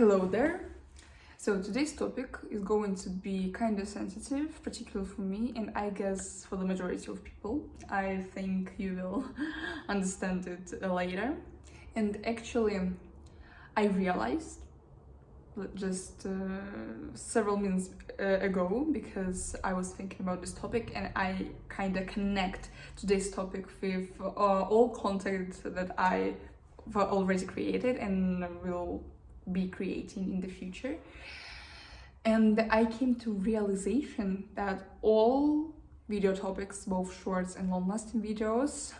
Hello there. So today's topic is going to be kind of sensitive, particularly for me, and I guess for the majority of people. I think you will understand it later. And actually, I realized just several minutes ago, because I was thinking about this topic and I kind of connect today's topic with all content that I've already created and will be creating in the future. And I came to realization that all video topics, both shorts and long-lasting videos,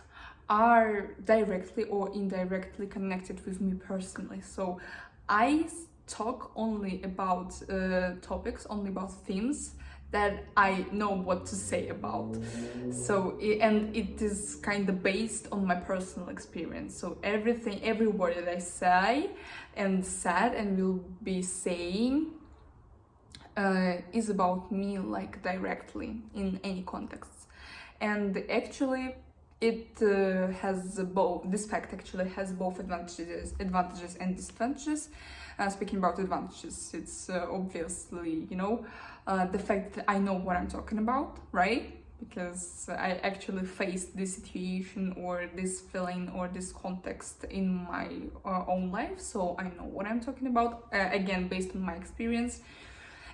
are directly or indirectly connected with me personally. So I talk only about topics, only about themes that I know what to say about. So and it is kind of based on my personal experience. So every word that I say and said and will be saying is about me, like directly in any context. And actually it has both. This fact actually has both advantages and disadvantages. Speaking about advantages, it's obviously, the fact that I know what I'm talking about, right? Because I actually faced this situation or this feeling or this context in my own life, so I know what I'm talking about, again, based on my experience.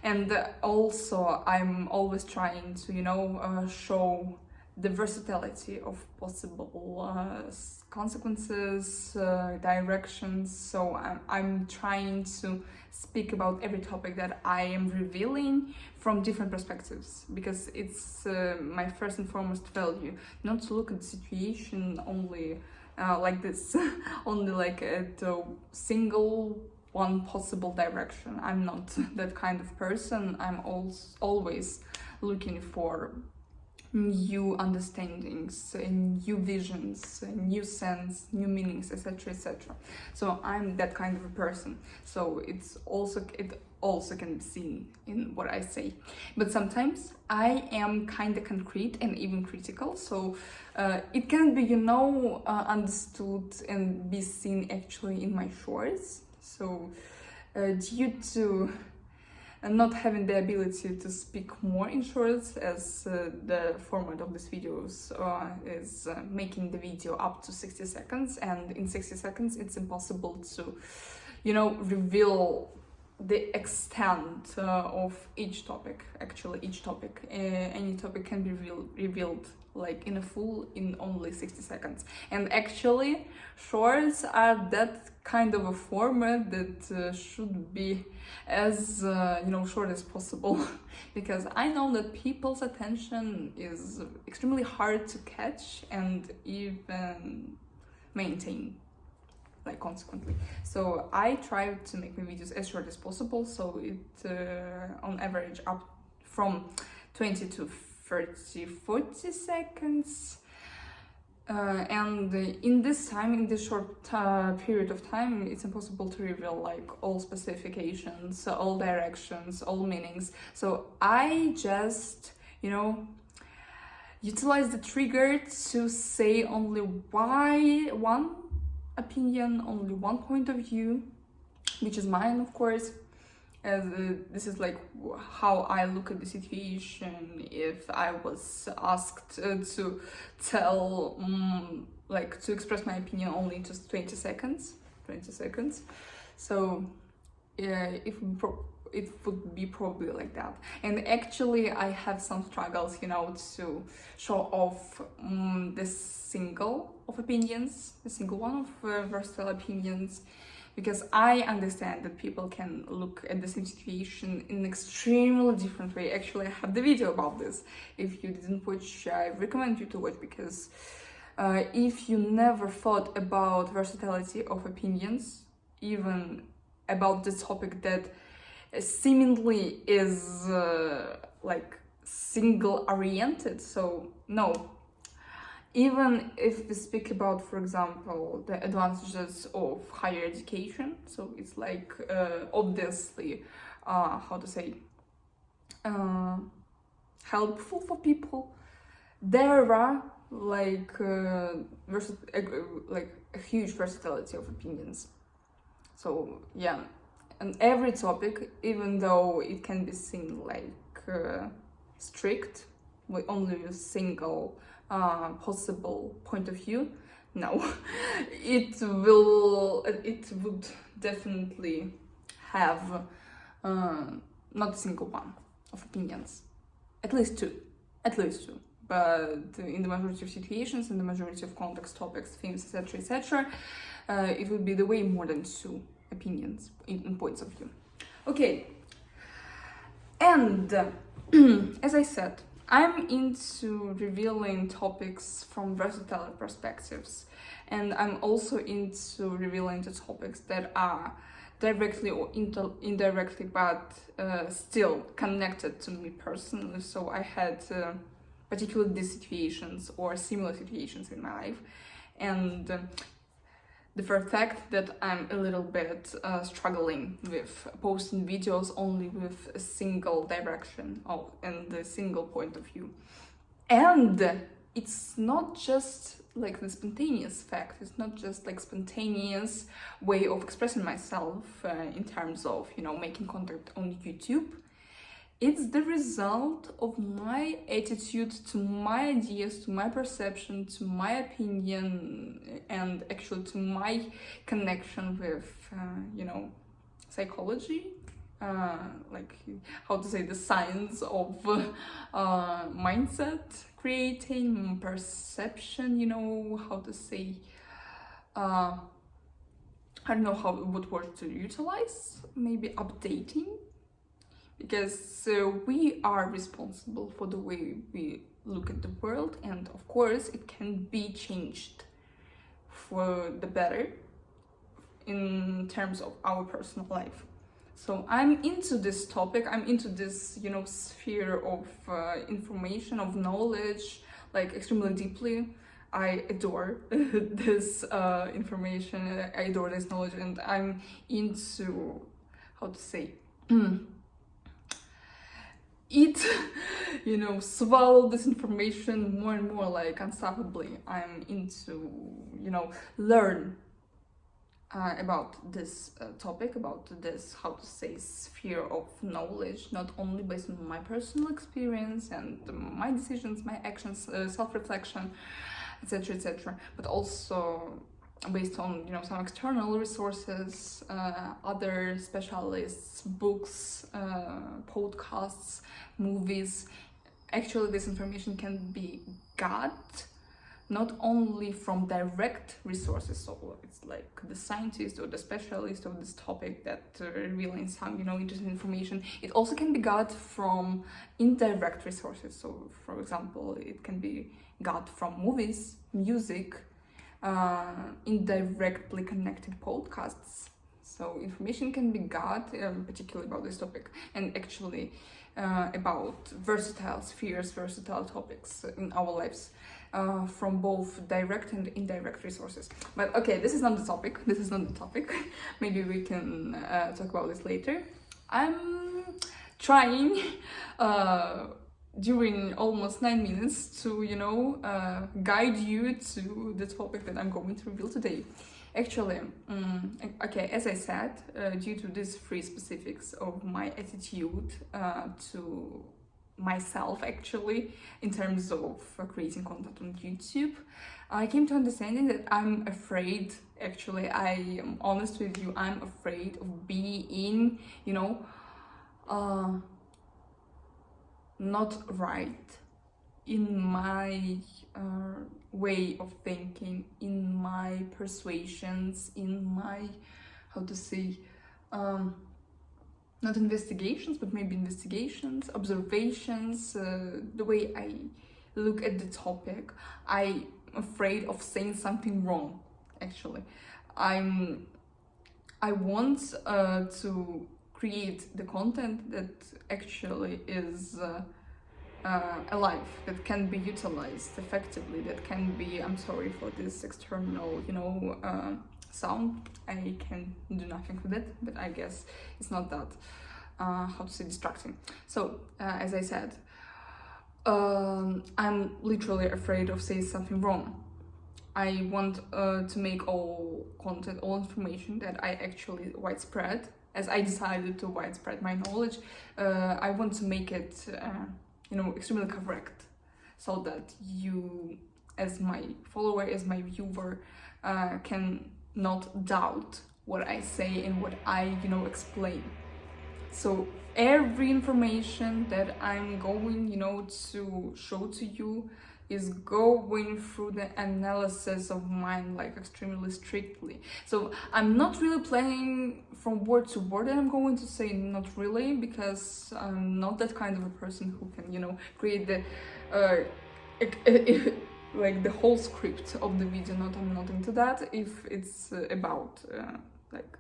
And also I'm always trying to, show the versatility of possible consequences, directions. So I'm trying to speak about every topic that I am revealing from different perspectives, because it's my first and foremost value, not to look at the situation only like this, only like at a single one possible direction. I'm not that kind of person. I'm always looking for new understandings, new visions, new sense, new meanings, etc., etc. So I'm that kind of a person. So it also can be seen in what I say. But sometimes I am kind of concrete and even critical. So it can be, understood and be seen actually in my shorts. So due to not having the ability to speak more in shorts, as the format of these videos is making the video up to 60 seconds, and in 60 seconds it's impossible to reveal the extent of each topic. Actually, each topic, any topic can be revealed like in a full in only 60 seconds. And actually shorts are that kind of a format that should be as short as possible because I know that people's attention is extremely hard to catch and even maintain, like, consequently. So I try to make my videos as short as possible, so it on average up from 20 to 40 seconds. And in this short period of time, it's impossible to reveal like all specifications, all directions, all meanings. So I just, utilize the trigger to say only one opinion, only one point of view, which is mine, of course. As this is like how I look at the situation. If I was asked to tell, to express my opinion only in just 20 seconds. So it would be probably like that. And actually I have some struggles, to show off this single one of versatile opinions, because I understand that people can look at the same situation in an extremely different way. Actually, I have the video about this. If you didn't watch, I recommend you to watch, because if you never thought about versatility of opinions, even about the topic that seemingly is like single-oriented, so no. Even if we speak about, for example, the advantages of higher education, so it's like obviously, helpful for people. There are like a huge versatility of opinions. So yeah, on every topic, even though it can be seen like strict, with only a single possible point of view. No, it would definitely have not a single one of opinions, at least two. But in the majority of situations, in the majority of context, topics, themes, etc., it would be the way more than two opinions in points of view. Okay, and as I said, I'm into revealing topics from versatile perspectives, and I'm also into revealing the topics that are directly or indirectly, but still connected to me personally. So I had particularly these situations or similar situations in my life, and the fact that I'm a little bit struggling with posting videos only with a single direction and a single point of view. And it's not just like the spontaneous fact, it's not just like spontaneous way of expressing myself in terms of, making content on YouTube. It's the result of my attitude to my ideas, to my perception, to my opinion, and actually to my connection with, psychology, like how to say, the science of mindset creating, perception, how to say, I don't know what word to utilize, maybe updating. Because we are responsible for the way we look at the world, and of course it can be changed for the better in terms of our personal life. So I'm into this topic, I'm into this, sphere of information, of knowledge, like extremely deeply. I adore this information, I adore this knowledge, and I'm into, how to say, swallow this information more and more, like unstoppably. I'm into, learn about this topic, about this, how to say, sphere of knowledge, not only based on my personal experience and my decisions, my actions, self-reflection, etc., but also based on some external resources, other specialists, books, podcasts, movies. Actually, this information can be got not only from direct resources, so it's like the scientist or the specialist of this topic that revealing some interesting information. It also can be got from indirect resources. So for example, it can be got from movies, music, indirectly connected podcasts. So information can be got, particularly about this topic, and actually about versatile spheres, versatile topics in our lives, from both direct and indirect resources. But okay, this is not the topic. Maybe we can talk about this later. I'm trying during almost 9 minutes to, guide you to the topic that I'm going to reveal today. Actually, okay, as I said, due to these three specifics of my attitude to myself, actually, in terms of creating content on YouTube, I came to understanding that I'm afraid, actually, I am honest with you, I'm afraid of being, not right in my way of thinking, in my persuasions, in my, how to say, not investigations, but maybe investigations, observations, the way I look at the topic. I'm afraid of saying something wrong, actually. I want to create the content that actually is alive, that can be utilized effectively, that can be, I'm sorry for this external, sound, I can do nothing with it, but I guess it's not that, how to say, distracting. So, as I said, I'm literally afraid of saying something wrong. I want to make all content, all information that I actually widespread as I decided to widespread my knowledge, I want to make it, extremely correct, so that you, as my follower, as my viewer, can not doubt what I say and what I, explain. So every information that I'm going, to show to you is going through the analysis of mine, like extremely strictly. So I'm not really planning from word to word that I'm going to say, not really, because I'm not that kind of a person who can, create the like the whole script of the video. I'm not into that. If it's about like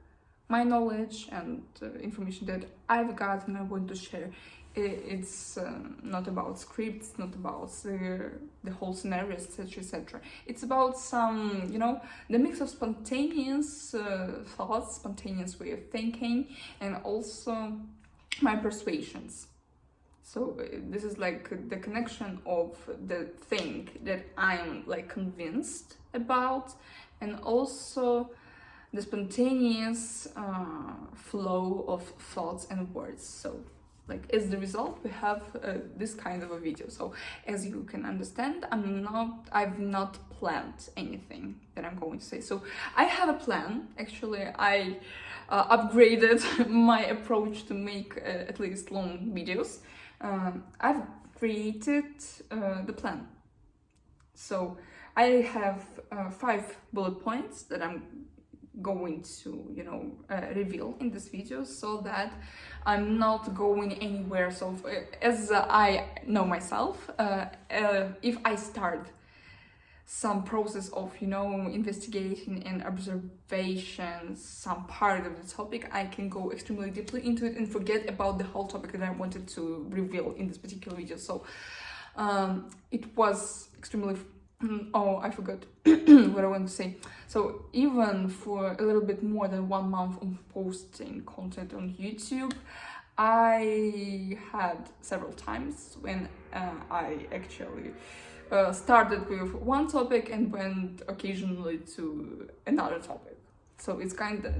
my knowledge and information that I've got and I want to share, it's not about scripts, not about the whole scenarios, etc., etc. It's about some, the mix of spontaneous thoughts, spontaneous way of thinking, and also my persuasions. So this is like the connection of the thing that I'm like convinced about, and also the spontaneous flow of thoughts and words. So like as the result, we have this kind of a video. So as you can understand, I've not planned anything that I'm going to say. So I have a plan. Actually, I upgraded my approach to make at least long videos. I've created the plan. So I have 5 bullet points that I'm going to reveal in this video, so that I'm not going anywhere. So as I know myself, if I start some process of investigating and observations, some part of the topic, I can go extremely deeply into it and forget about the whole topic that I wanted to reveal in this particular video. So it was extremely I forgot what I want to say. So even for a little bit more than 1 month of posting content on YouTube, I had several times when I actually started with one topic and went occasionally to another topic. So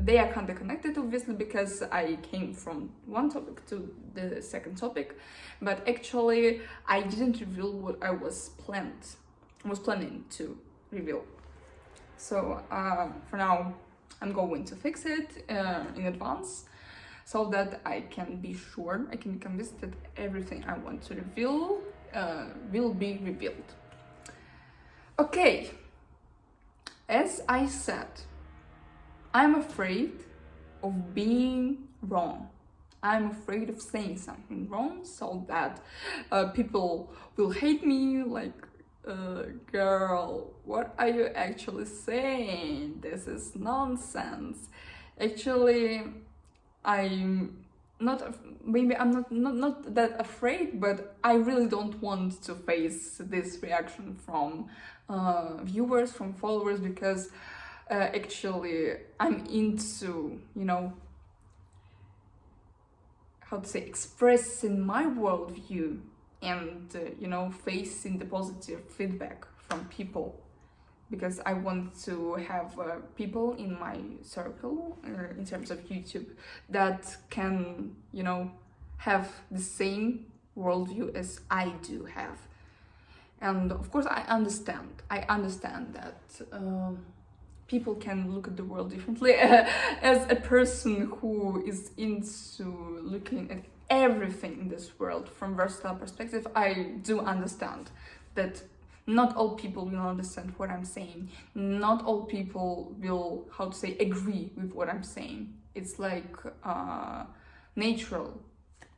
they are kind of connected, obviously, because I came from one topic to the second topic, but actually I didn't reveal what I was planning to reveal. So for now, I'm going to fix it in advance, so that I can be sure, I can be convinced that everything I want to reveal will be revealed. Okay, as I said, I'm afraid of being wrong. I'm afraid of saying something wrong, so that people will hate me, like, girl, what are you actually saying? This is nonsense. Actually, I'm not that afraid, but I really don't want to face this reaction from viewers, from followers, because actually I'm into, how to say, expressing my worldview and facing the positive feedback from people, because I want to have people in my circle in terms of YouTube that can have the same worldview as I do have. And of course I understand that people can look at the world differently. As a person who is into looking at everything in this world from versatile perspective, I do understand that not all people will understand what I'm saying. Not all people will, how to say, agree with what I'm saying. It's like natural.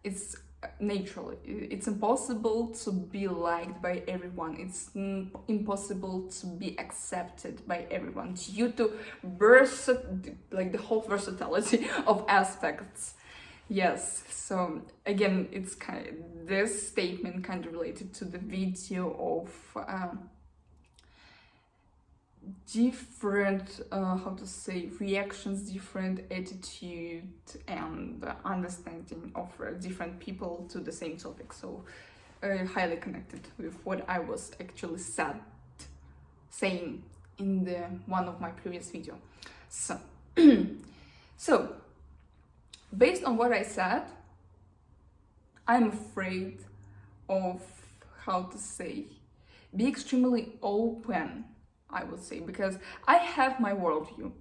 It's natural. It's impossible to be liked by everyone. It's impossible to be accepted by everyone due to the whole versatility of aspects. Yes, so again, it's this statement kind of related to the video of different, how to say, reactions, different attitude and understanding of different people to the same topic. So highly connected with what I was actually saying in one of my previous video. So based on what I said, I'm afraid of, how to say, be extremely open, I would say, because I have my worldview.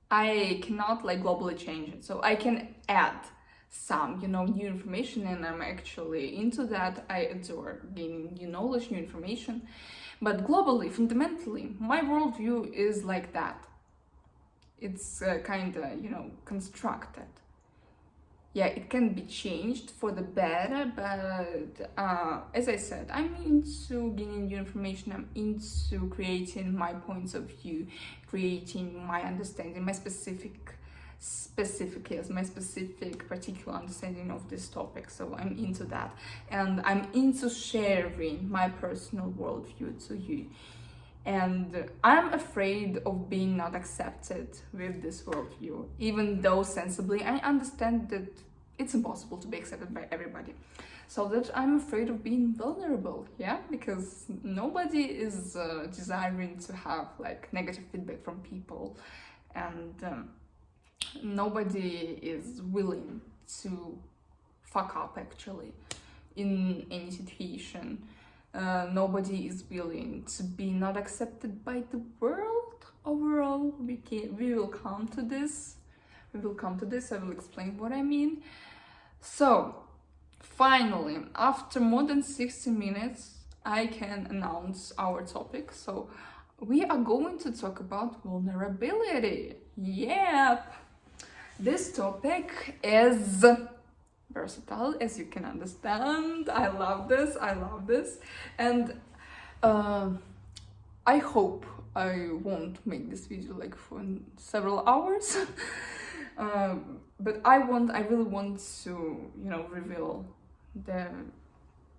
I cannot like globally change it, so I can add some, new information, and I'm actually into that. I adore gaining new knowledge, new information, but globally, fundamentally, my worldview is like that. It's kind of, constructed. Yeah, it can be changed for the better, but as I said, I'm into gaining new information. I'm into creating my points of view, creating my understanding, my specific particular understanding of this topic. So I'm into that, and I'm into sharing my personal worldview to you. And I'm afraid of being not accepted with this worldview, even though sensibly I understand that it's impossible to be accepted by everybody. So that I'm afraid of being vulnerable, yeah, because nobody is desiring to have like negative feedback from people, and nobody is willing to fuck up actually in any situation. Nobody is willing to be not accepted by the world overall. We will come to this. I will explain what I mean. So, finally, after more than 60 minutes, I can announce our topic. So, we are going to talk about vulnerability. Yep! This topic is versatile, as you can understand. I love this, and I hope I won't make this video like for several hours. But I really want to, reveal the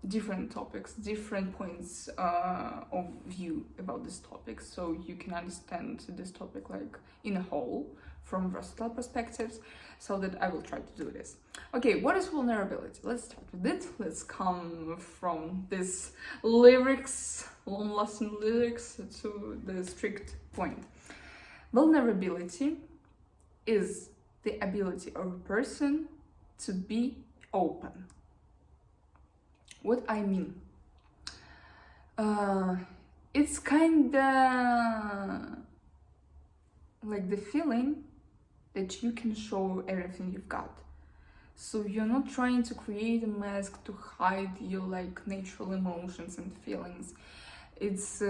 different topics, different points of view about this topic, so you can understand this topic like in a whole from versatile perspectives, so that I will try to do this. Okay, what is vulnerability? Let's start with it. Let's come from this long-lasting lyrics to the strict point. Vulnerability is the ability of a person to be open. What I mean? It's kinda like the feeling that you can show everything you've got. So you're not trying to create a mask to hide your like natural emotions and feelings. It's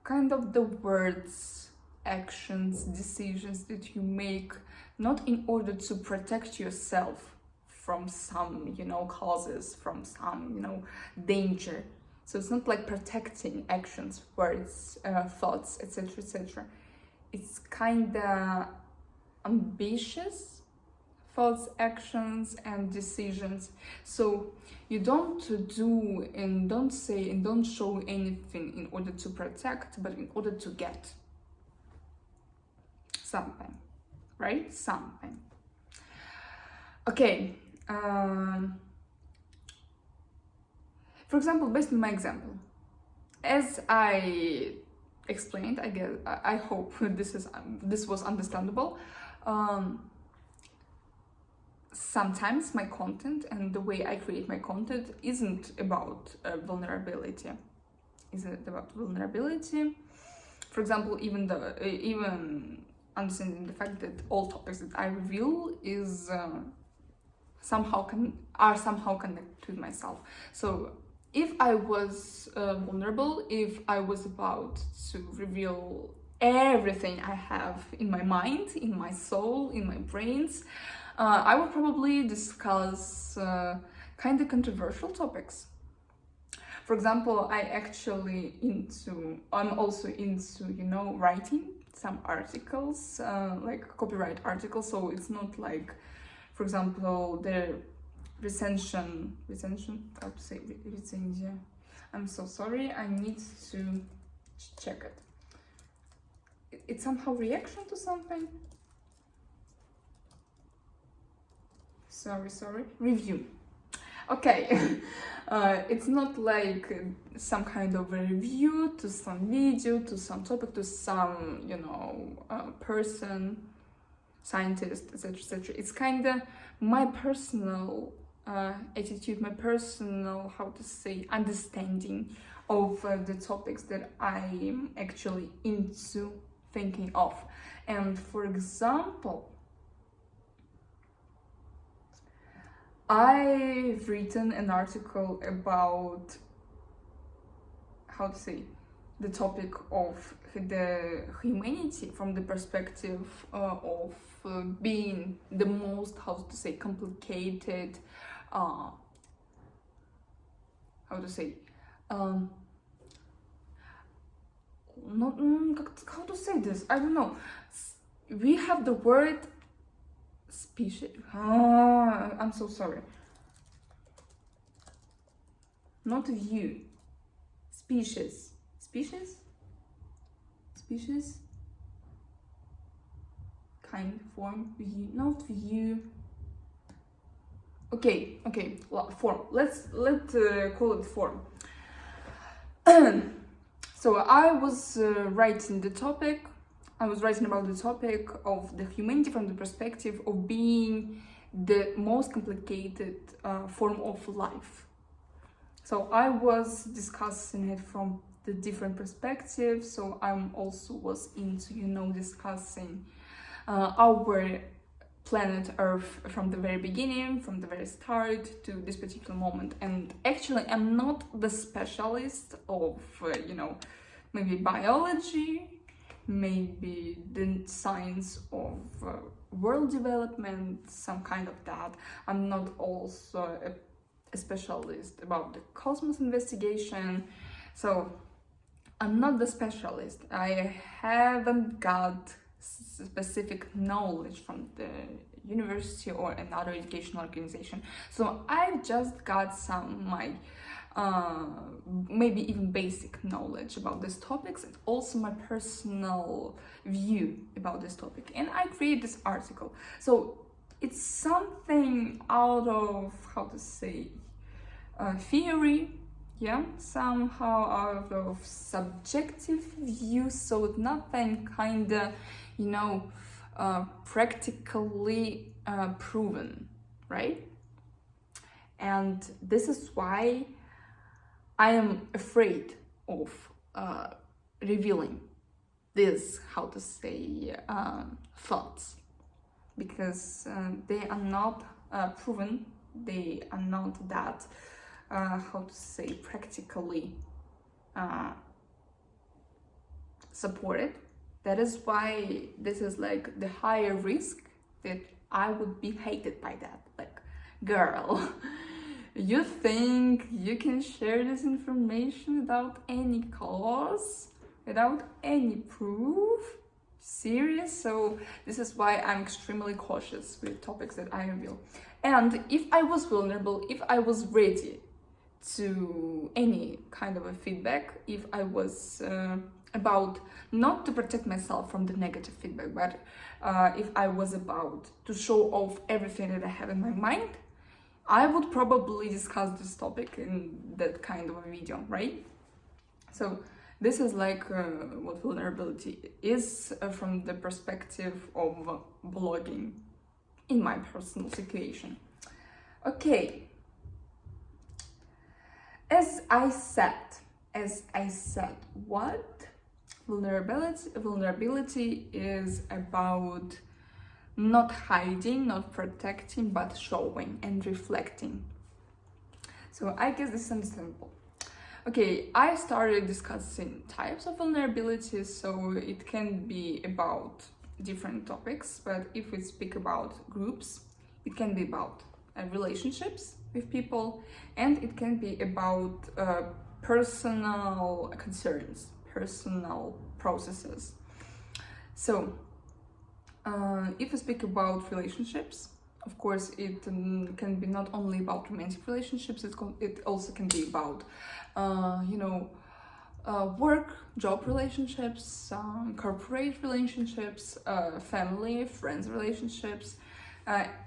kind of the words, actions, decisions that you make, not in order to protect yourself from some, causes, from some, danger. So it's not like protecting actions, words, thoughts, etc., etc. It's kinda ambitious thoughts, actions, and decisions. So you don't do and don't say and don't show anything in order to protect, but in order to get something, right? Something. Okay. For example, based on my example, as I explained, I hope this was understandable. Sometimes my content and the way I create my content isn't about vulnerability. Isn't about vulnerability? For example, even understanding the fact that all topics that I reveal is somehow connected with myself. So if I was vulnerable, if I was about to reveal everything I have in my mind, in my soul, in my brains, I would probably discuss kind of controversial topics. For example, I'm also into, writing some articles, like copyright articles. So it's not like, for example, the recension, how to say recenzia. I'm so sorry, I need to check it. It's somehow reaction to something. Sorry, review. Okay, it's not like some kind of a review to some video, to some topic, to some, person. scientists, etc., etc. It's kind of my personal attitude, my personal, how to say, understanding of the topics that I am actually into thinking of. And for example, I've written an article about, how to say, the topic of the humanity from the perspective of being the most, how to say, complicated, how to say, not how to say this, I don't know. We have the word species. I'm so sorry. Not view. Species. Species? Species? Kind, form, view, not view. Okay, form. Let's call it form. So I was writing the topic. I was writing about the topic of the humanity from the perspective of being the most complicated form of life. So I was discussing it from the different perspectives. So I'm also was into, discussing our planet Earth from the very beginning, from the very start to this particular moment. And actually, I'm not the specialist of, maybe biology, maybe the science of world development, some kind of that. I'm not also a specialist about the cosmos investigation. So I'm not the specialist. I haven't got specific knowledge from the university or another educational organization. So I've just got some maybe even basic knowledge about these topics and also my personal view about this topic. And I created this article. So it's something out of, how to say, theory, somehow out of subjective view, so nothing kind of, practically proven, right? And this is why I am afraid of revealing this, how to say, thoughts, because they are not proven, they are not that, how to say, practically supported. That is why this is like the higher risk that I would be hated by that. Like, girl, you think you can share this information without any cause, without any proof? Serious? So this is why I'm extremely cautious with topics that I reveal. And if I was vulnerable, if I was ready to any kind of a feedback, if I was about not to protect myself from the negative feedback, but if I was about to show off everything that I have in my mind, I would probably discuss this topic in that kind of a video, right? So this is like what vulnerability is from the perspective of blogging in my personal situation. Okay. As I said, what? Vulnerability is about not hiding, not protecting, but showing and reflecting. So I guess this is understandable. Okay, I started discussing types of vulnerability, so it can be about different topics, but if we speak about groups, it can be about relationships with people, and it can be about personal concerns, personal processes. So if we speak about relationships, of course, it can be not only about romantic relationships, it also can be about, work, job relationships, corporate relationships, family, friends relationships,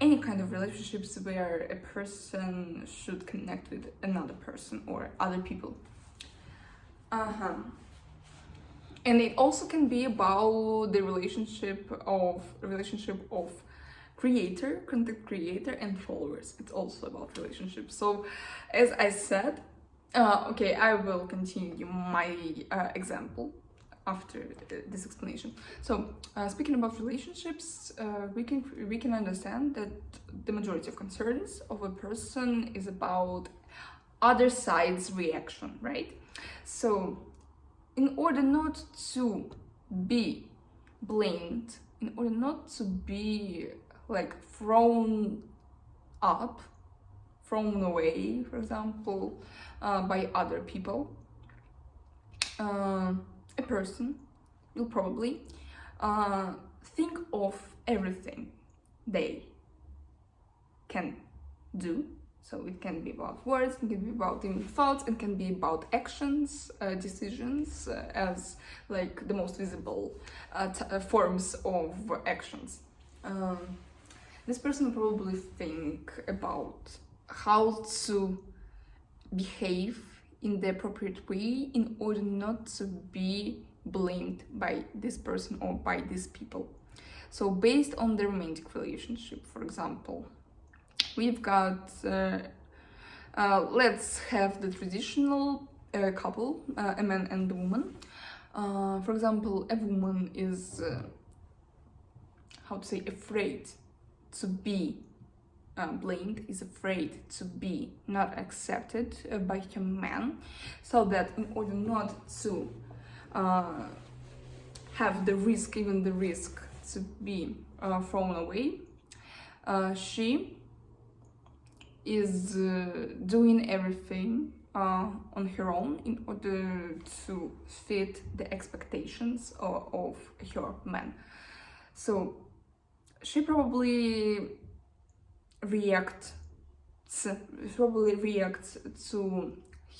any kind of relationships where a person should connect with another person or other people. And it also can be about the relationship of creator, content creator, and followers. It's also about relationships. So as I said, okay, I will continue my example after this explanation. So speaking about relationships, we can understand that the majority of concerns of a person is about other side's reaction, right? So in order not to be blamed, in order not to be like thrown away, for example, by other people, a person will probably think of everything they can do. So it can be about words, it can be about even thoughts, it can be about actions, decisions, as like the most visible forms of actions. This person will probably think about how to behave in the appropriate way in order not to be blamed by this person or by these people. So based on the romantic relationship, for example, we've got, let's have the traditional couple, a man and a woman. For example, a woman is, afraid to be blamed, is afraid to be not accepted by her man, so that in order not to have the risk to be thrown away, she is doing everything on her own in order to fit the expectations of her man. So she probably reacts to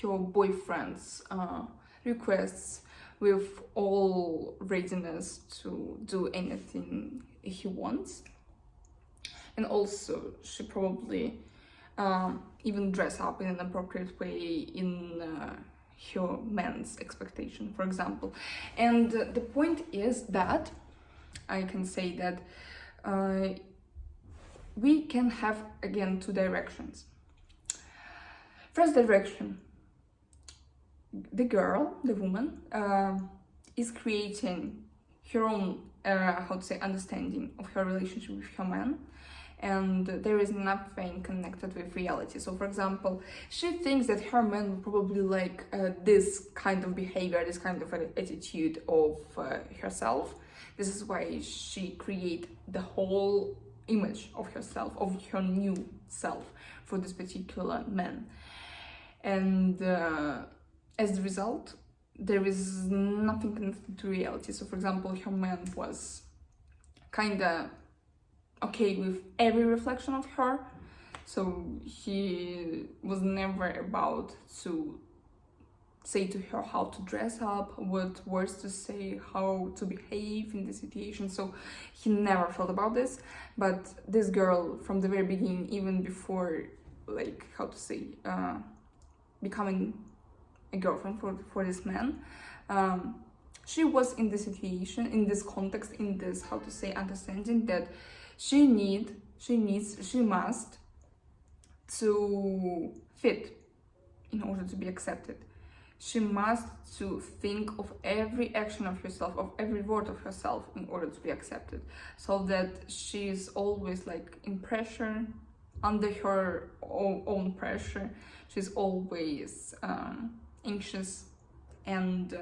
her boyfriend's requests with all readiness to do anything he wants. And also she probably even dress up in an appropriate way in her man's expectation, for example. And the point is that I can say that we can have again two directions. First direction, the girl, the woman, is creating her own understanding of her relationship with her man, and there is nothing connected with reality. So for example, she thinks that her man will probably like this kind of behavior, this kind of attitude of herself. This is why she create the whole image of herself, of her new self for this particular man. And as a result, there is nothing connected to reality. So for example, her man was kinda okay with every reflection of her, so he was never about to say to her how to dress up, what words to say, how to behave in the situation. So he never thought about this. But this girl, from the very beginning, even before becoming a girlfriend for this man, she was in this situation, in this context, in this understanding that she must to fit in order to be accepted. She must to think of every action of herself, of every word of herself in order to be accepted, so that she's always like in pressure, under her own pressure. She's always anxious and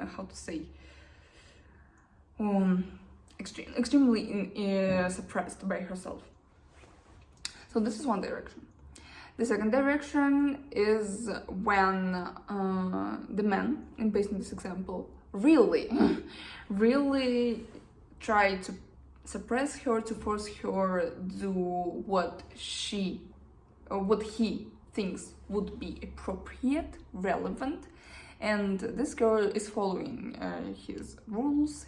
extremely suppressed by herself. So this is one direction. The second direction is when the man, and based on this example, really try to suppress her, to force her do what he thinks would be appropriate, relevant, and this girl is following his rules,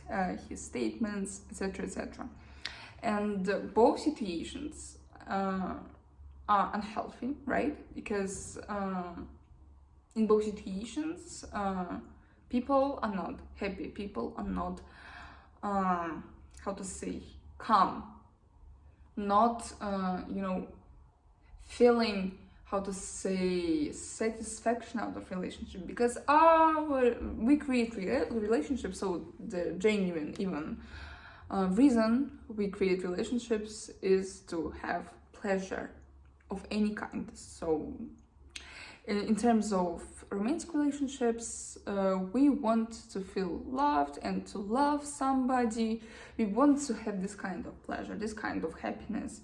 his statements, etc., etc. And both situations are unhealthy, right? Because in both situations, People are not happy, people are not calm, not feeling satisfaction out of relationship, because we create relationships, so the genuine even reason we create relationships is to have pleasure of any kind. So in terms of romantic relationships, we want to feel loved and to love somebody. We want to have this kind of pleasure, this kind of happiness.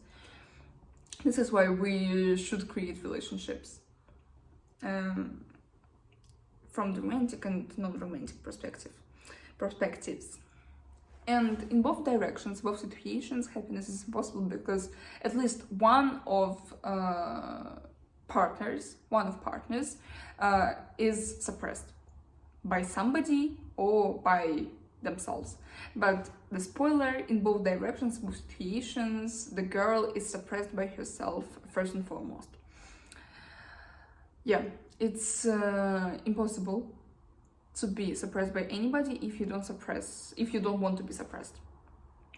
This is why we should create relationships from the romantic and non-romantic perspectives. And in both directions, both situations, happiness is impossible, because at least one of partners is suppressed by somebody or by themselves. But the spoiler, in both directions, both situations, the girl is suppressed by herself first and foremost. Yeah, it's impossible to be suppressed by anybody if you don't want to be suppressed.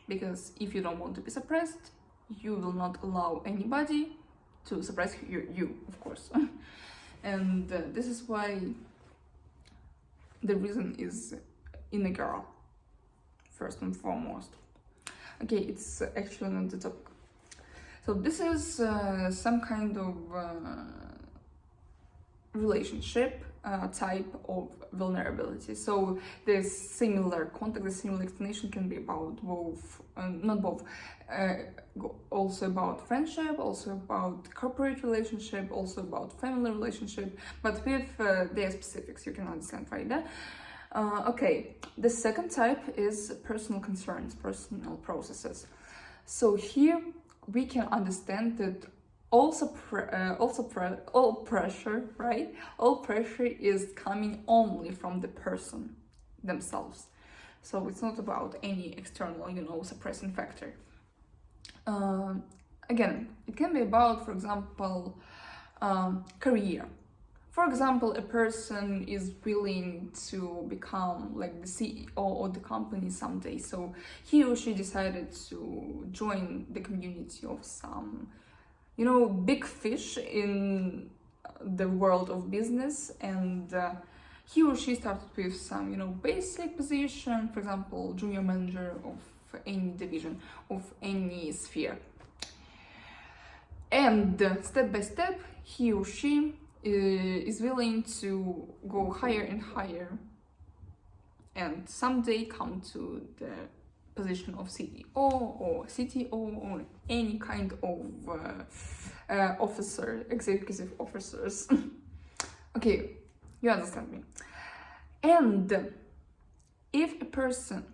Because if you don't want to be suppressed, you will not allow anybody to suppress you, of course. And this is why the reason is in a girl, first and foremost. Okay, it's actually not the topic. So this is some kind of relationship type of vulnerability. So the similar context, the similar explanation can be about both, not both, also about friendship, also about corporate relationship, also about family relationship, but with their specifics, you can understand right there. Okay, the second type is personal concerns, personal processes. So here we can understand that all pressure, right? All pressure is coming only from the person themselves. So it's not about any external, suppressing factor. Again, it can be about, for example, career. For example, a person is willing to become like the CEO of the company someday. So he or she decided to join the community of some big fish in the world of business, and he or she started with some basic position, for example, junior manager of any division, of any sphere, and step by step he or she is willing to go higher and higher, and someday come to the position of CEO or CTO or any kind of officer, executive officers. Okay, you understand me. And if a person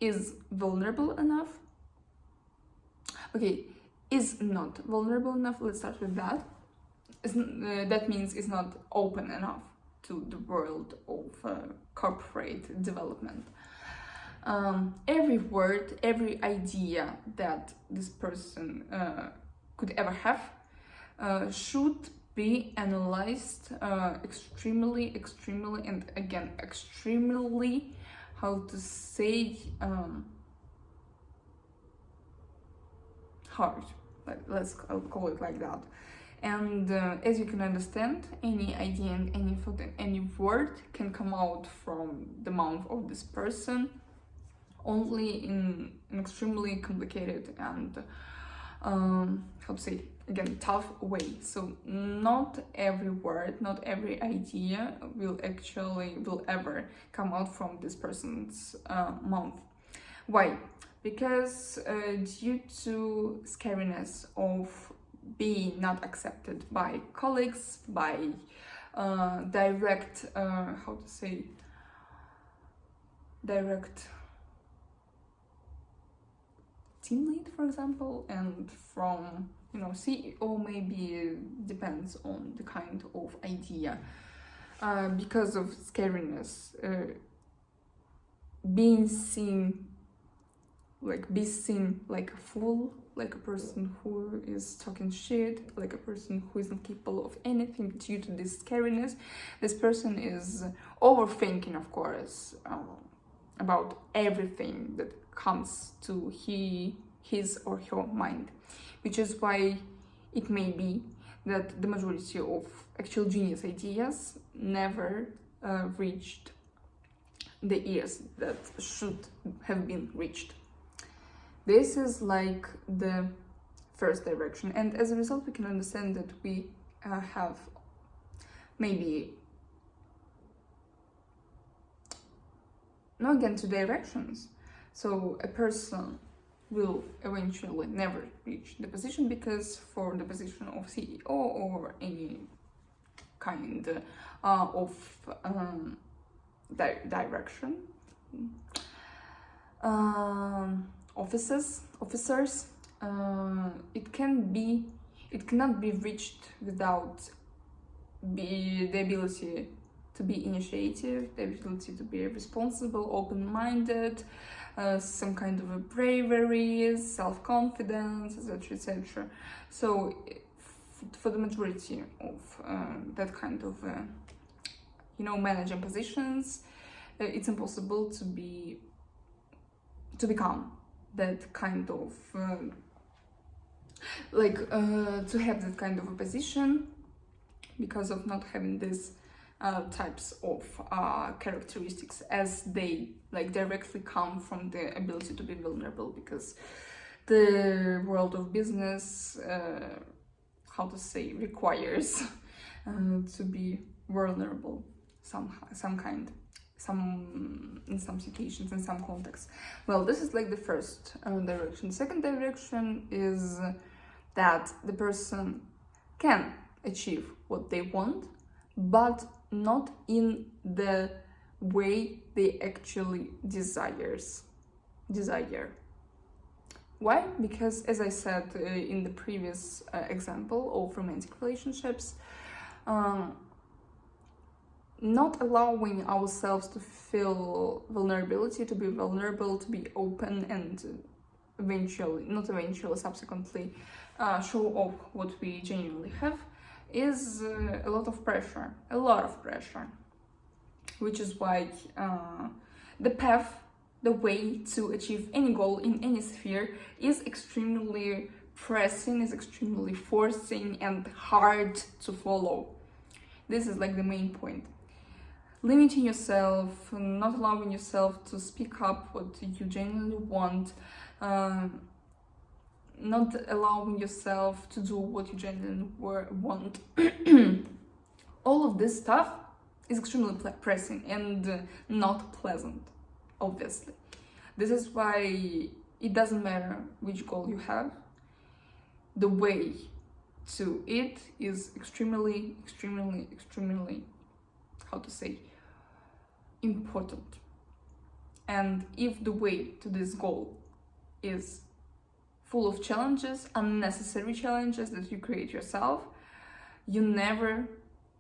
is vulnerable enough, is not vulnerable enough, let's start with that. That means is not open enough to the world of corporate development. Every word, every idea that this person could ever have should be analyzed extremely, and again, extremely, hard. Let's call it like that. And as you can understand, any idea and any thought and any word can come out from the mouth of this person only in an extremely complicated and tough way. So not every word, not every idea will ever come out from this person's mouth. Why? Because due to scariness of being not accepted by colleagues, by direct team lead, for example, and from CEO, maybe depends on the kind of idea. Because of scariness, be seen like a fool, like a person who is talking shit, like a person who isn't capable of anything due to this scariness. This person is overthinking, of course, about everything that comes to his or her mind, which is why it may be that the majority of actual genius ideas never reached the ears that should have been reached. This is like the first direction, and as a result we can understand that we have maybe again two directions. So a person will eventually never reach the position, because for the position of CEO or any kind of direction, officers, it cannot be reached without the ability to be initiative, the ability to be responsible, open-minded, some kind of a bravery, self-confidence, etc., etc. So for the majority of that kind of managing positions, it's impossible to become that kind of to have that kind of a position, because of not having these types of characteristics, as they directly come from the ability to be vulnerable, because the world of business requires to be vulnerable in some situations, in some contexts. Well, this is the first direction. Second direction is that the person can achieve what they want, but not in the way they actually desire. Why? Because, as I said in the previous example of romantic relationships, not allowing ourselves to feel vulnerability, to be vulnerable, to be open, and subsequently show off what we genuinely have, is a lot of pressure, which is why the way to achieve any goal in any sphere is extremely pressing, is extremely forcing and hard to follow. This is the main point. Limiting yourself, not allowing yourself to speak up what you genuinely want, not allowing yourself to do what you genuinely want. All of this stuff is extremely pressing and not pleasant, obviously. This is why it doesn't matter which goal you have. The way to it is extremely important. And if the way to this goal is full of challenges, unnecessary challenges that you create yourself, you never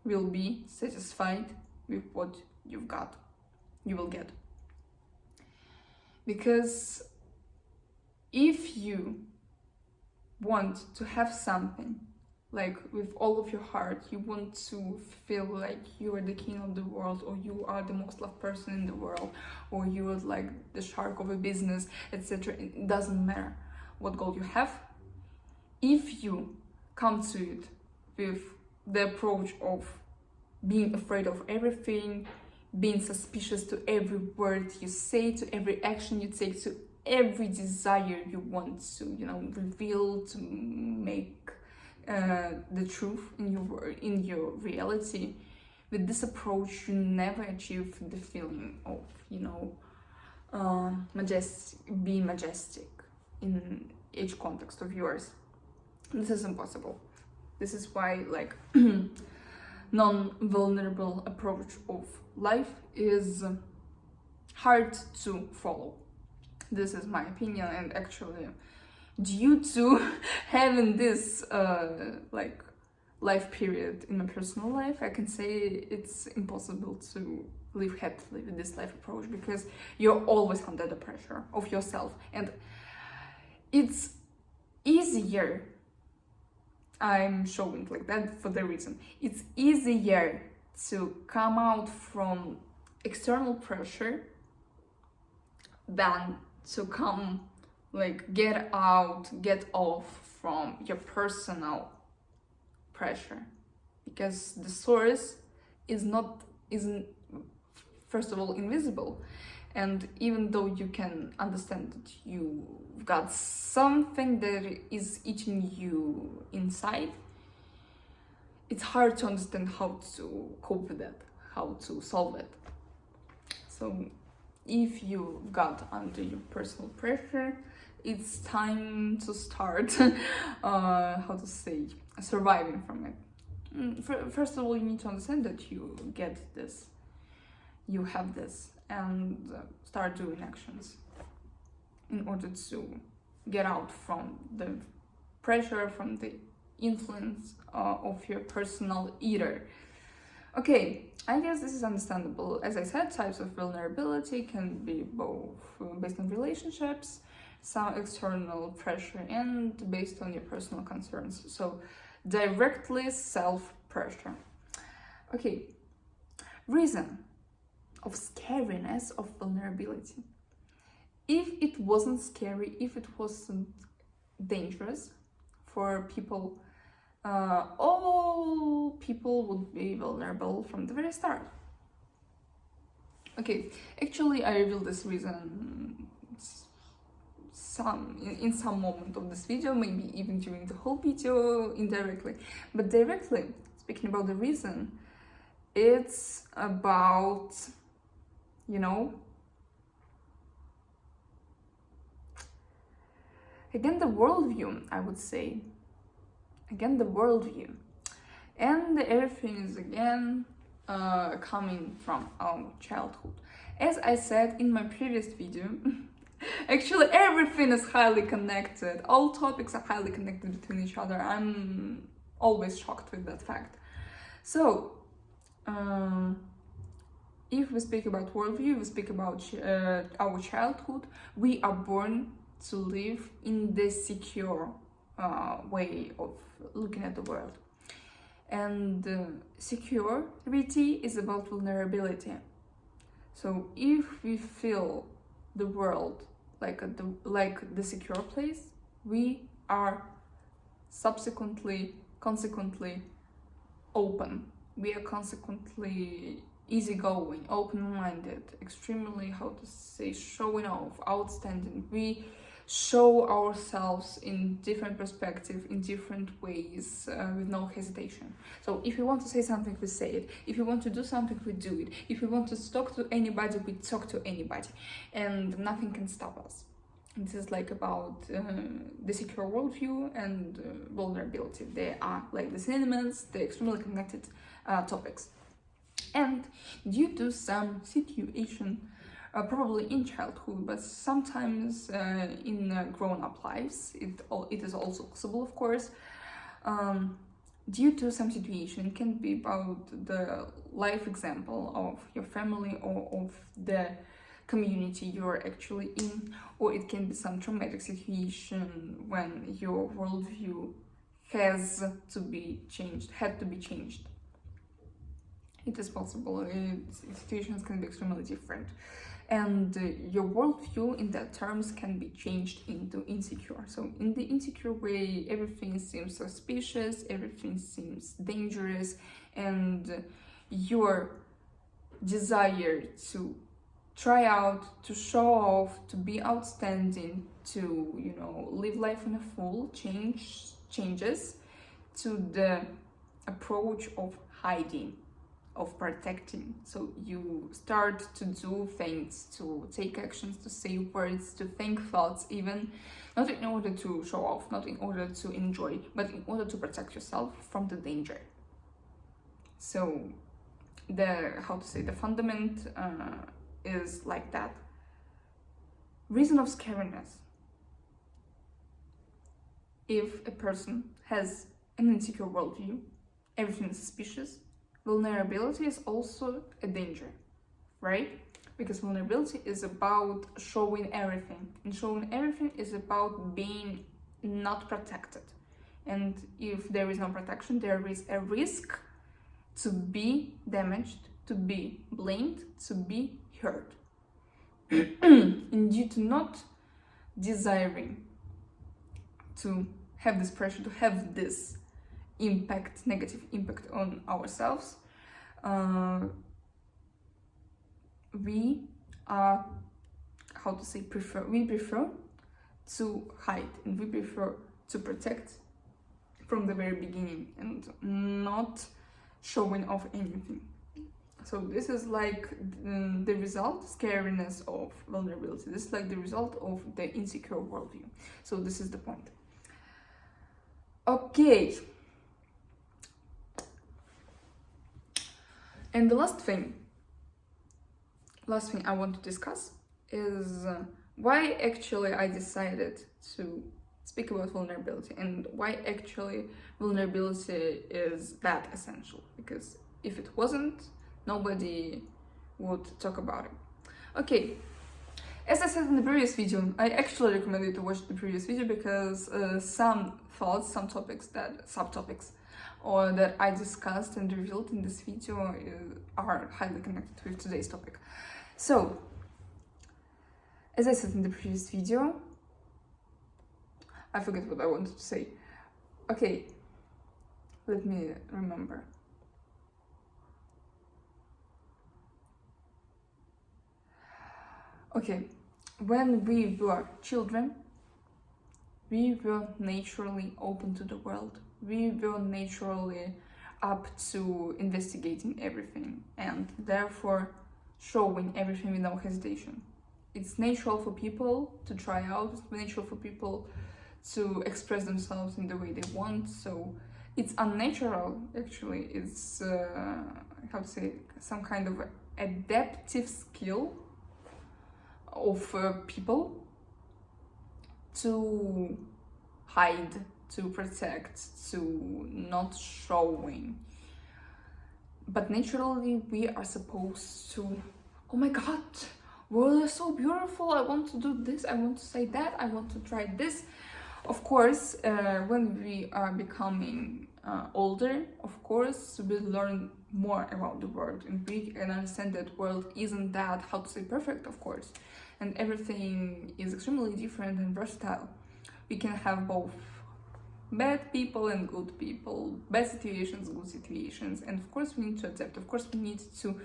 will be satisfied with what you will get. Because if you want to have something, with all of your heart, you want to feel like you are the king of the world, or you are the most loved person in the world, or you are the shark of a business, etc. It doesn't matter what goal you have. If you come to it with the approach of being afraid of everything, being suspicious to every word you say, to every action you take, to every desire you want to, reveal, to make the truth in your reality, with this approach you never achieve the feeling of being majestic in each context of yours. This is impossible. This is why non-vulnerable approach of life is hard to follow. This is my opinion, and actually due to having this life period in my personal life, I can say it's impossible to live happily with this life approach, because you're always under the pressure of yourself, and it's easier, I'm showing like that for the reason, it's easier to come out from external pressure than to come, like, get off from your personal pressure, because the source isn't first of all invisible, and even though you can understand that you've got something that is eating you inside, it's hard to understand how to cope with that, how to solve it. So if you got under your personal pressure, it's time to start surviving from it. First of all, you need to understand that you get this, you have this, and start doing actions in order to get out from the pressure, from the influence of your personal eater. Okay, I guess this is understandable. As I said, types of vulnerability can be both based on relationships, some external pressure, and based on your personal concerns. So directly self-pressure. Okay, reason of scariness of vulnerability. If it wasn't scary, if it wasn't dangerous for people, all people would be vulnerable from the very start. Okay, actually I revealed this reason in some moment of this video, maybe even during the whole video indirectly, but directly speaking about the reason, it's about, again, the worldview, I would say. Again, the worldview. And everything is again coming from our childhood. As I said in my previous video, actually everything is highly connected. All topics are highly connected between each other. I'm always shocked with that fact. So, if we speak about worldview, we speak about our childhood, we are born to live in the secure way of looking at the world. And security is about vulnerability. So if we feel the world like the secure place, we are consequently open. We are consequently easygoing, open-minded, extremely, showing off, outstanding. We show ourselves in different perspectives, in different ways, with no hesitation. So if we want to say something, we say it. If we want to do something, we do it. If we want to talk to anybody, we talk to anybody, and nothing can stop us. This is like about the secure worldview and vulnerability. They are like the synonyms, they're extremely connected topics. And due to some situation, probably in childhood, but sometimes in grown-up lives, it is also possible, of course, due to some situation. It can be about the life example of your family or of the community you're actually in, or it can be some traumatic situation when your worldview had to be changed. It is possible. Situations can be extremely different, and your worldview in that terms can be changed into insecure. So in the insecure way, everything seems suspicious, everything seems dangerous, and your desire to try out, to show off, to be outstanding, to live life in a full changes to the approach of hiding, of protecting. So you start to do things, to take actions, to say words, to think thoughts, even not in order to show off, not in order to enjoy, but in order to protect yourself from the danger. So the fundament is like that. Reason of scariness. If a person has an insecure worldview, everything is suspicious, vulnerability is also a danger, right? Because vulnerability is about showing everything, and showing everything is about being not protected. And if there is no protection, there is a risk to be damaged, to be blamed, to be hurt. And due to not desiring to have this pressure, to have this impact, negative impact on ourselves, we are, we prefer to hide, and we prefer to protect from the very beginning and not showing off anything. So this is like the result, scariness of vulnerability. This is like the result of the insecure worldview. So this is the point. Okay. And the last thing I want to discuss is why actually I decided to speak about vulnerability, and why actually vulnerability is that essential. Because if it wasn't, nobody would talk about it. Okay, as I said in the previous video, I actually recommend you to watch the previous video because some thoughts, some topics, subtopics, or that I discussed and revealed in this video are highly connected with today's topic. So, as I said in the previous video, I forget what I wanted to say. Okay, let me remember. Okay, when we were children, we were naturally open to the world. We were naturally up to investigating everything and therefore showing everything with no hesitation. It's natural for people to try out, it's natural for people to express themselves in the way they want. So it's unnatural, actually. It's, how to say, some kind of adaptive skill of people to hide, to protect, to not showing. But naturally, we are supposed to, oh my god, world is so beautiful, I want to do this, I want to say that, I want to try this. Of course, when we are becoming older, of course, we learn more about the world, and we can understand that world isn't that, how to say, perfect, of course, and everything is extremely different and versatile. We can have both bad people and good people, bad situations, good situations, and of course we need to adapt. Of course we need to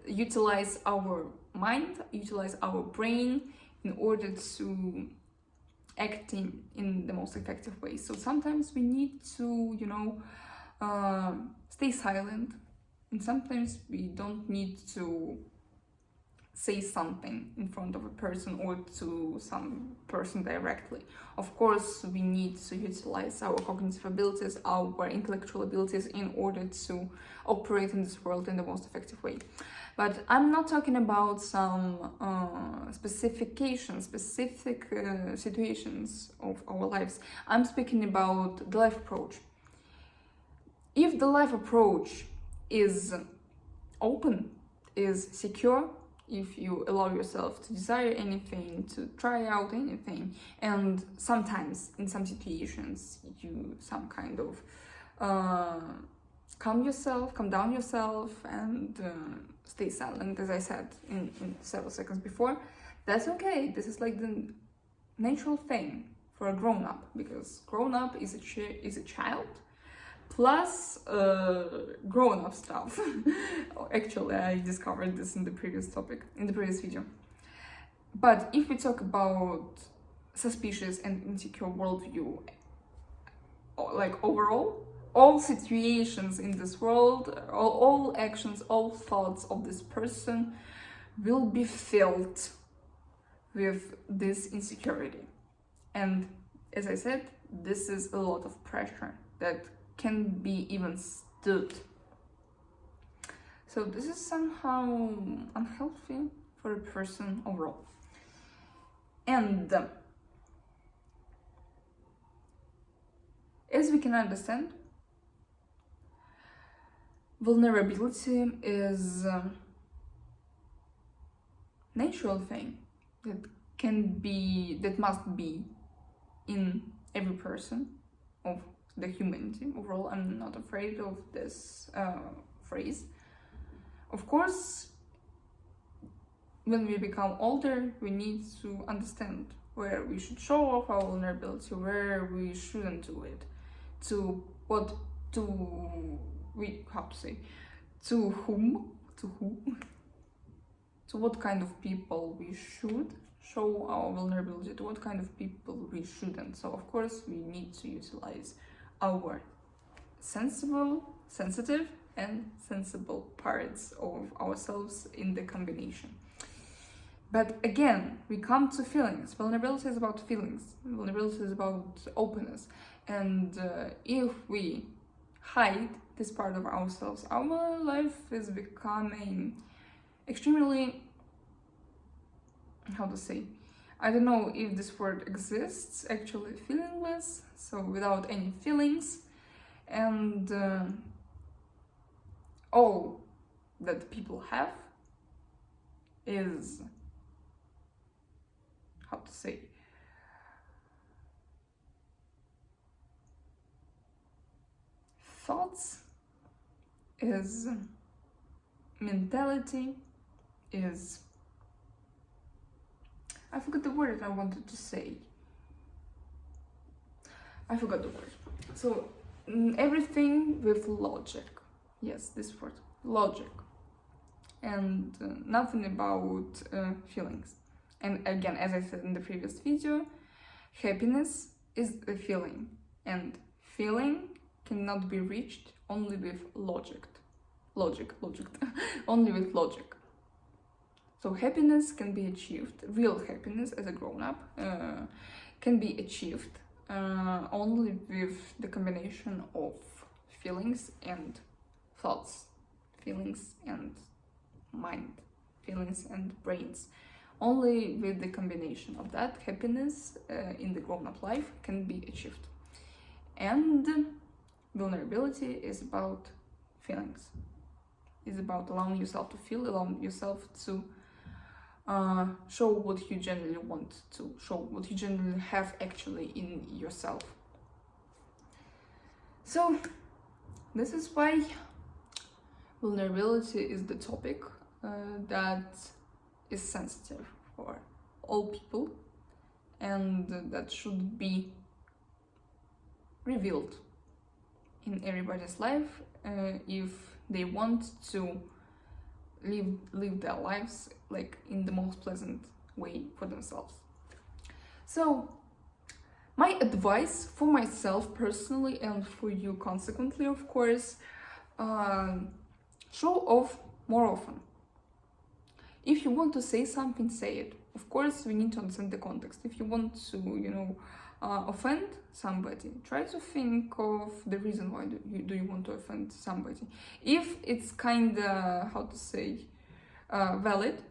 utilize our mind, utilize our brain in order to act in the most effective way. So sometimes we need to, stay silent, and sometimes we don't need to say something in front of a person or to some person directly. Of course, we need to utilize our cognitive abilities, our intellectual abilities in order to operate in this world in the most effective way. But I'm not talking about some specific situations of our lives. I'm speaking about the life approach. If the life approach is open, is secure, if you allow yourself to desire anything, to try out anything, and sometimes in some situations you some kind of calm down yourself and stay silent, as I said in several seconds before, that's okay. This is like the natural thing for a grown-up, because grown-up is a child plus grown-up stuff. Actually, I discovered this in the previous video. But if we talk about suspicious and insecure worldview, like overall, all situations in this world, all actions, all thoughts of this person will be filled with this insecurity. And as I said, this is a lot of pressure that can be even stood. So this is somehow unhealthy for a person overall. And as we can understand, vulnerability is a natural thing that must be in every person, of the humanity overall. I'm not afraid of this phrase. Of course, when we become older, we need to understand where we should show off our vulnerability, where we shouldn't do it, to what, to we, how to say, to whom, to who, to what kind of people we should show our vulnerability, to what kind of people we shouldn't. So of course we need to utilize our sensitive and sensible parts of ourselves in the combination. But again, we come to feelings. Vulnerability is about feelings. Vulnerability is about openness. And if we hide this part of ourselves, our life is becoming extremely, how to say, I don't know if this word exists, actually, feelingless, so without any feelings. And all that people have is, how to say, thoughts, is mentality, is, I forgot the word I wanted to say. I forgot the word. So everything with logic. Yes, this word, logic. And nothing about feelings. And again, as I said in the previous video, happiness is a feeling. And feeling cannot be reached only with logic. Only with logic. So happiness can be achieved, real happiness as a grown-up can be achieved only with the combination of feelings and thoughts, feelings and mind, feelings and brains. Only with the combination of that, happiness in the grown-up life can be achieved. And vulnerability is about feelings. It's about allowing yourself to feel, allowing yourself to show what you genuinely want to show, what you genuinely have actually in yourself. So this is why vulnerability is the topic that is sensitive for all people and that should be revealed in everybody's life if they want to live their lives like in the most pleasant way for themselves. So my advice for myself personally and for you consequently, of course, show off more often. If you want to say something, say it. Of course, we need to understand the context. If you want to, offend somebody, try to think of the reason why do you want to offend somebody. If it's kind of, how to say, valid,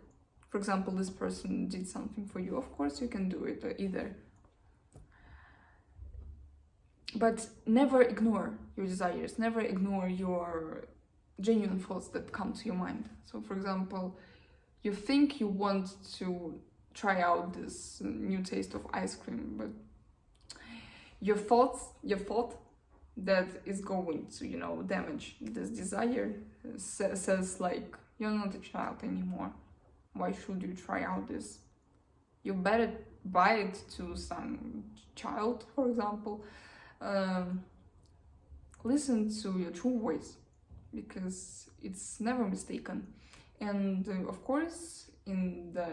for example, this person did something for you, of course you can do it either. But never ignore your desires, never ignore your genuine thoughts that come to your mind. So, for example, you think you want to try out this new taste of ice cream, but your thought that is going to, damage this desire says like, you're not a child anymore. Why should you try out this? You better buy it to some child, for example. Listen to your true voice, because it's never mistaken. And of course, in the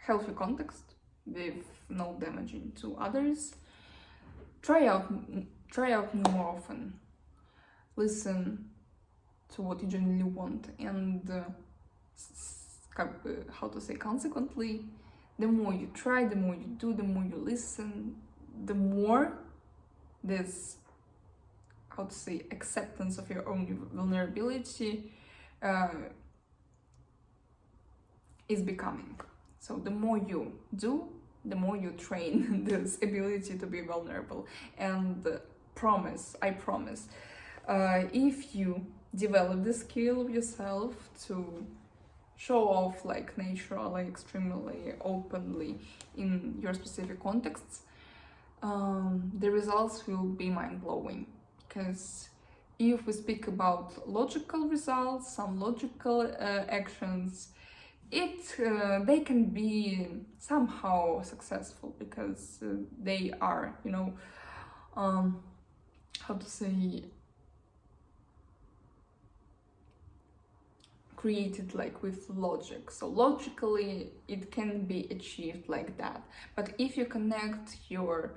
healthy context, with no damaging to others, try out more often. Listen to what you genuinely want, and how to say, consequently, the more you try, the more you do, the more you listen, the more this, how to say, acceptance of your own vulnerability is becoming. So the more you do, the more you train this ability to be vulnerable. And I promise, if you develop the skill of yourself to show off like naturally, extremely openly in your specific contexts, the results will be mind-blowing. Because if we speak about logical results, some logical actions, they can be somehow successful because they are, how to say, created like with logic. So logically it can be achieved like that. But if you connect your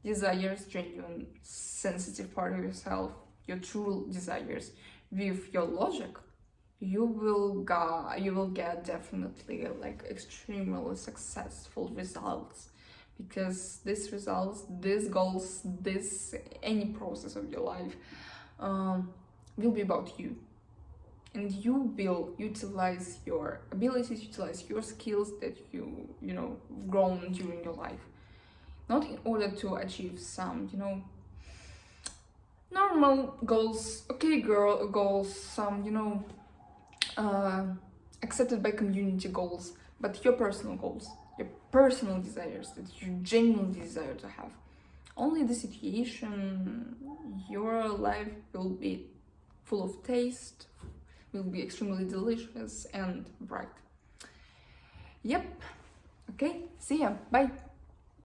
desires, genuine sensitive part of yourself, your true desires, with your logic, you will get definitely like extremely successful results. Because these results, these goals, this any process of your life will be about you, and you will utilize your abilities, utilize your skills that you grown during your life, not in order to achieve some normal goals, okay girl goals, some accepted by community goals, but your personal goals, your personal desires that you genuinely desire to have. Only the situation, your life will be full of taste, will be extremely delicious and bright. Yep. Okay, see ya. Bye.